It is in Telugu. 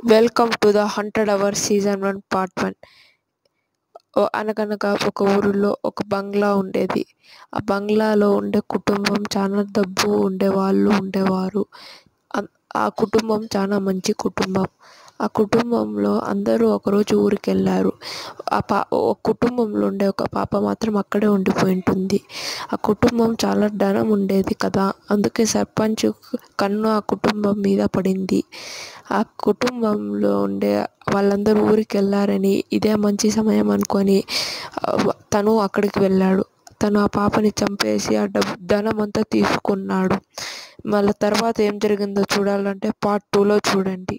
Welcome to the 100 hours season 1 part 1. అనగనగా ఒక ఊరిలో ఒక బంగ్లా ఉండేది. ఆ బంగ్లాలో ఉండే కుటుంబం చాలా డబ్బు ఉండేవారు. ఆ కుటుంబం చాలా మంచి కుటుంబం. ఆ కుటుంబంలో అందరూ ఒకరోజు ఊరికెళ్ళారు. కుటుంబంలో ఉండే ఒక పాప మాత్రం అక్కడే ఉండిపోయి ఉంటుంది. ఆ కుటుంబం చాలా ధనం ఉండేది కదా, అందుకే సర్పంచ్ కన్ను ఆ కుటుంబం మీద పడింది. ఆ కుటుంబంలో ఉండే వాళ్ళందరూ ఊరికి వెళ్ళారని, ఇదే మంచి సమయం అనుకొని తను అక్కడికి వెళ్ళాడు. తను ఆ పాపని చంపేసి ఆ ధనం అంతా తీసుకున్నాడు. మళ్ళీ తర్వాత ఏం జరిగిందో చూడాలంటే పార్ట్ 2లో చూడండి.